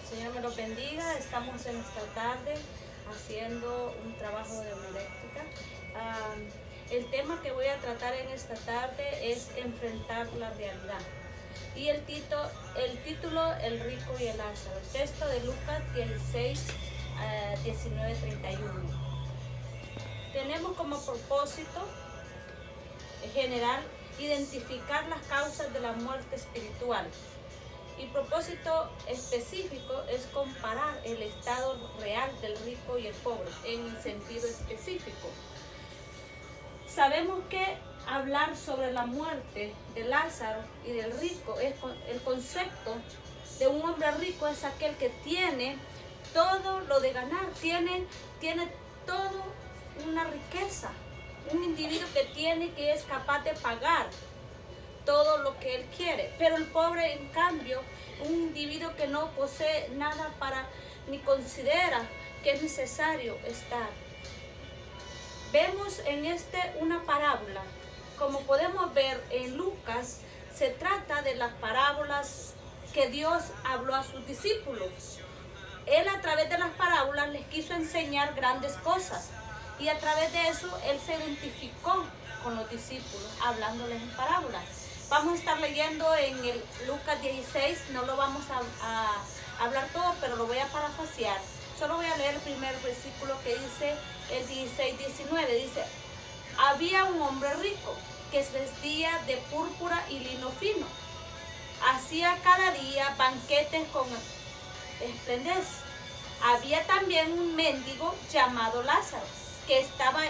Señor me los bendiga. Estamos en esta tarde haciendo un trabajo de homilética. El tema que voy a tratar en esta tarde es enfrentar la realidad. Y el título, El rico y el Lázaro. El texto de Lucas 16, 19, 31. Tenemos como propósito general identificar las causas de la muerte espiritual. Y propósito específico es comparar el estado real del rico y el pobre en sentido específico. Sabemos que hablar sobre la muerte de Lázaro y del rico, el concepto de un hombre rico es aquel que tiene todo lo de ganar, tiene todo una riqueza, un individuo que es capaz de pagar todo lo que él quiere. Pero el pobre, en cambio, un individuo que no posee nada ni considera que es necesario estar. Vemos en una parábola. Como podemos ver en Lucas, se trata de las parábolas que Dios habló a sus discípulos. Él, a través de las parábolas, les quiso enseñar grandes cosas. Y a través de eso, Él se identificó con los discípulos, hablándoles en parábolas. Vamos a estar leyendo en el Lucas 16, no lo vamos a hablar todo, pero lo voy a parafrasear. Solo voy a leer el primer versículo que dice el 16-19. Dice: había un hombre rico que se vestía de púrpura y lino fino. Hacía cada día banquetes con esplendor. Había también un mendigo llamado Lázaro, que estaba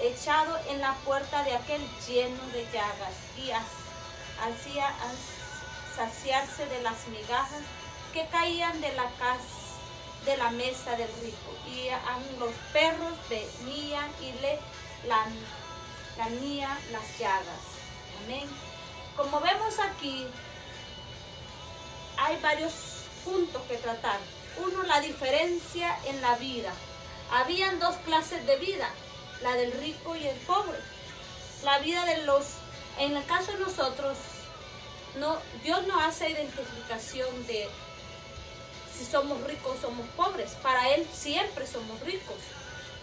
echado en la puerta de aquel lleno de llagas y hacía saciarse de las migajas que caían de la mesa del rico, y los perros venían y le lamían las llagas. Amén. Como vemos aquí, hay varios puntos que tratar. Uno, la diferencia en la vida. Habían dos clases de vida, la del rico y el pobre. La vida en el caso de nosotros, Dios no hace identificación de si somos ricos o somos pobres. Para Él siempre somos ricos.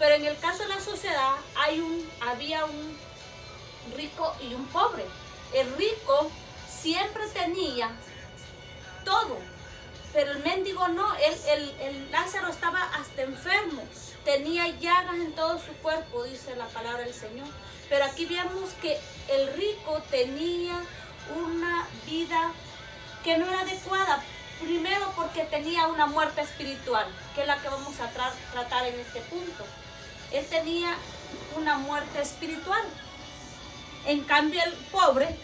Pero en el caso de la sociedad había un rico y un pobre. El rico siempre tenía todo, pero el mendigo no. El Lázaro estaba hasta enfermo, tenía llagas en todo su cuerpo, dice la palabra del Señor. Pero aquí vemos que el rico tenía una vida que no era adecuada. Primero, porque tenía una muerte espiritual, que es la que vamos a tratar en este punto. Él tenía una muerte espiritual. En cambio, el pobre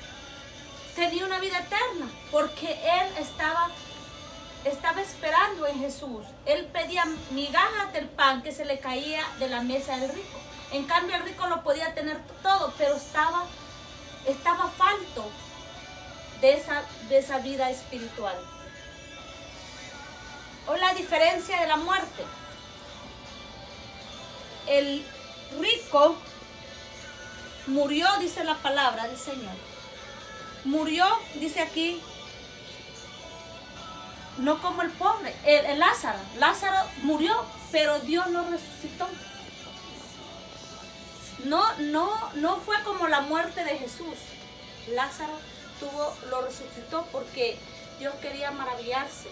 tenía una vida eterna, porque él estaba esperando en Jesús. Él pedía migajas del pan que se le caía de la mesa del rico. En cambio, el rico lo podía tener todo, pero estaba falto de esa vida espiritual. O la diferencia de la muerte. El rico murió, dice la palabra del Señor. Murió, dice aquí, no como el pobre, el Lázaro. Lázaro murió, pero Dios lo resucitó. No fue como la muerte de Jesús. Lázaro lo resucitó porque Dios quería maravillarse.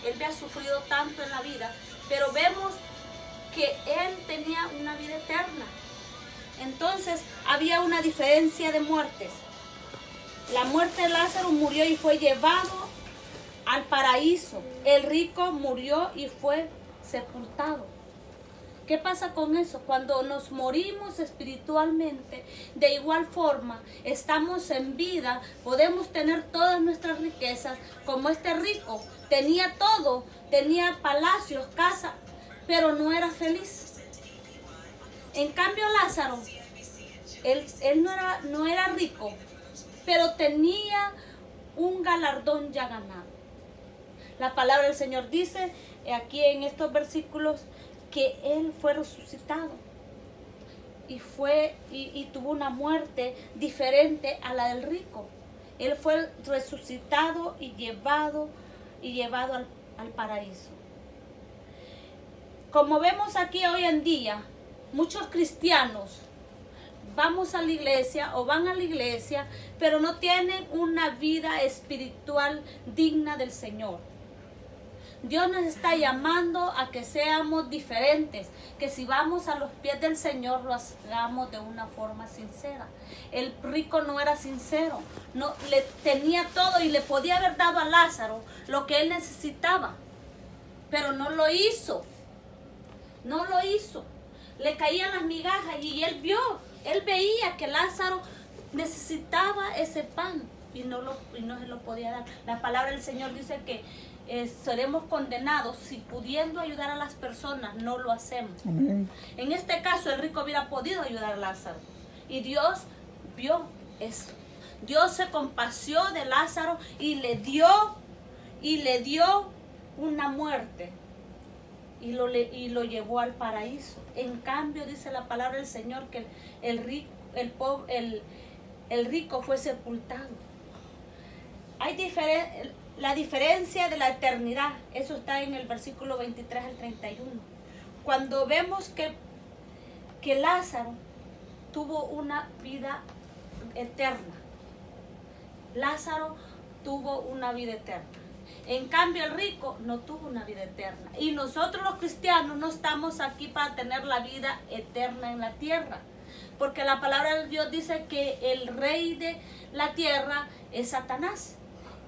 Él había sufrido tanto en la vida, pero vemos que él tenía una vida eterna. Entonces había una diferencia de muertes. La muerte de Lázaro murió y fue llevado al paraíso. El rico murió y fue sepultado. ¿Qué pasa con eso? Cuando nos morimos espiritualmente, de igual forma, estamos en vida, podemos tener todas nuestras riquezas, como este rico. Tenía todo, tenía palacios, casa, pero no era feliz. En cambio, Lázaro, él no era rico, pero tenía un galardón ya ganado. La palabra del Señor dice aquí en estos versículos que él fue resucitado y tuvo una muerte diferente a la del rico. Él fue resucitado y llevado al paraíso. Como vemos aquí hoy en día, muchos cristianos vamos a la iglesia o van a la iglesia, pero no tienen una vida espiritual digna del Señor. Dios nos está llamando a que seamos diferentes, que si vamos a los pies del Señor lo hagamos de una forma sincera. El rico no era sincero, no le tenía todo y le podía haber dado a Lázaro lo que él necesitaba, pero no lo hizo. No lo hizo. Le caían las migajas y él veía que Lázaro necesitaba ese pan y no se lo podía dar. La palabra del Señor dice que seremos condenados si pudiendo ayudar a las personas no lo hacemos. Amén. En este caso el rico hubiera podido ayudar a Lázaro y Dios vio eso. Dios se compadeció de Lázaro y le dio una muerte y lo llevó al paraíso. En cambio dice la palabra del Señor que el rico fue sepultado. Hay la diferencia de la eternidad, eso está en el versículo 23 al 31. Cuando vemos que Lázaro tuvo una vida eterna. Lázaro tuvo una vida eterna. En cambio el rico no tuvo una vida eterna. Y nosotros los cristianos no estamos aquí para tener la vida eterna en la tierra. Porque la palabra de Dios dice que el rey de la tierra es Satanás.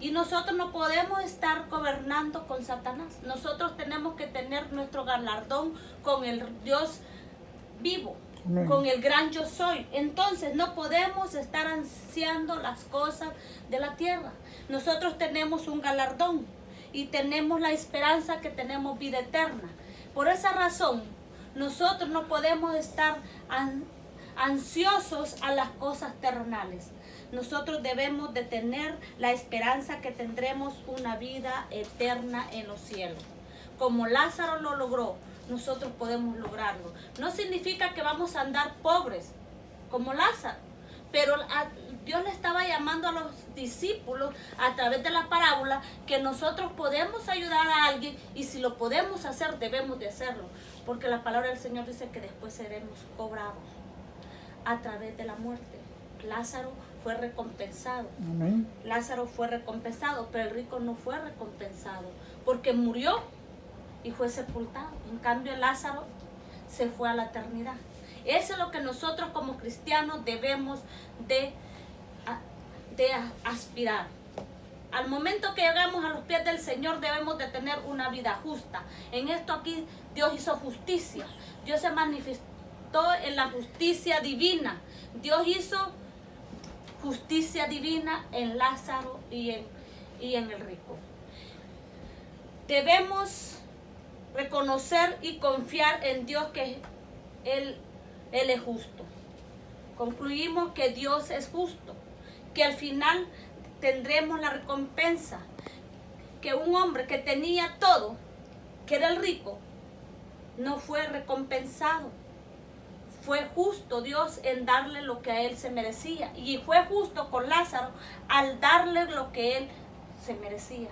Y nosotros no podemos estar gobernando con Satanás. Nosotros tenemos que tener nuestro galardón con el Dios vivo. Amén. Con el gran yo soy. Entonces no podemos estar ansiando las cosas de la tierra. Nosotros tenemos un galardón y tenemos la esperanza que tenemos vida eterna. Por esa razón nosotros no podemos estar ansiosos a las cosas terrenales. Nosotros debemos de tener la esperanza que tendremos una vida eterna en los cielos. Como Lázaro lo logró, nosotros podemos lograrlo. No significa que vamos a andar pobres como Lázaro, pero Dios le estaba llamando a los discípulos a través de la parábola que nosotros podemos ayudar a alguien y si lo podemos hacer, debemos de hacerlo. Porque la palabra del Señor dice que después seremos cobrados a través de la muerte. Lázaro fue recompensado. Amén. Lázaro fue recompensado, pero el rico no fue recompensado porque murió y fue sepultado. En cambio Lázaro se fue a la eternidad. Eso es lo que nosotros como cristianos debemos de aspirar. Al momento que llegamos a los pies del Señor debemos de tener una vida justa. En esto aquí Dios hizo justicia. Dios se manifestó en la justicia divina. Dios hizo justicia divina en Lázaro y en el rico. Debemos reconocer y confiar en Dios que Él es justo. Concluimos que Dios es justo, que al final tendremos la recompensa, que un hombre que tenía todo, que era el rico, no fue recompensado. Fue justo Dios en darle lo que a él se merecía. Y fue justo con Lázaro al darle lo que él se merecía.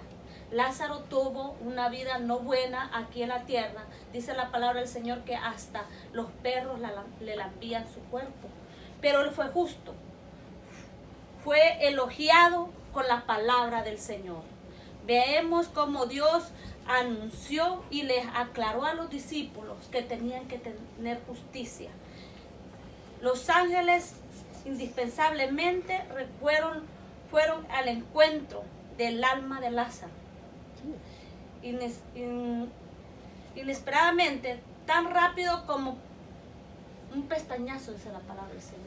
Lázaro tuvo una vida no buena aquí en la tierra. Dice la palabra del Señor que hasta los perros le lambían su cuerpo. Pero él fue justo. Fue elogiado con la palabra del Señor. Vemos cómo Dios anunció y les aclaró a los discípulos que tenían que tener justicia. Los ángeles indispensablemente fueron al encuentro del alma de Lázaro. Inesperadamente, tan rápido como un pestañazo, dice la palabra del Señor.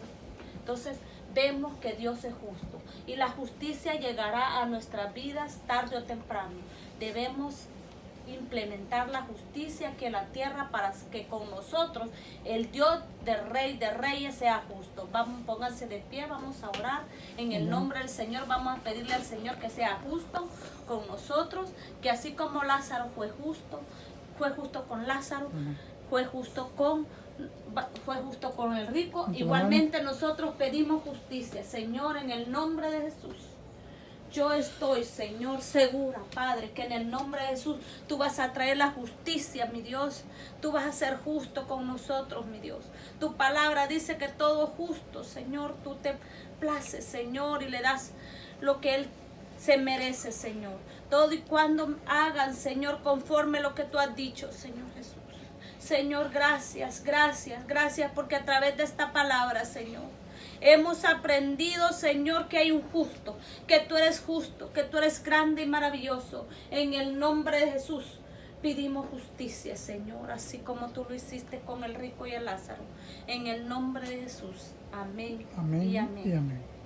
Entonces vemos que Dios es justo y la justicia llegará a nuestras vidas tarde o temprano. Debemos implementar la justicia aquí en la tierra para que con nosotros el Dios de Reyes sea justo. Vamos, pónganse de pie, vamos a orar en el nombre del Señor. Vamos a pedirle al Señor que sea justo con nosotros, que así como Lázaro fue justo con Lázaro, fue justo con el rico. Igualmente nosotros pedimos justicia, Señor, en el nombre de Jesús. Yo estoy, Señor, segura, Padre, que en el nombre de Jesús tú vas a traer la justicia, mi Dios. Tú vas a ser justo con nosotros, mi Dios. Tu palabra dice que todo justo, Señor, tú te places, Señor, y le das lo que Él se merece, Señor. Todo y cuando hagan, Señor, conforme lo que tú has dicho, Señor Jesús. Señor, gracias, gracias, gracias, porque a través de esta palabra, Señor, hemos aprendido, Señor, que hay un justo, que tú eres justo, que tú eres grande y maravilloso. En el nombre de Jesús pedimos justicia, Señor, así como tú lo hiciste con el rico y el Lázaro. En el nombre de Jesús. Amén, Amén y amén. y amén.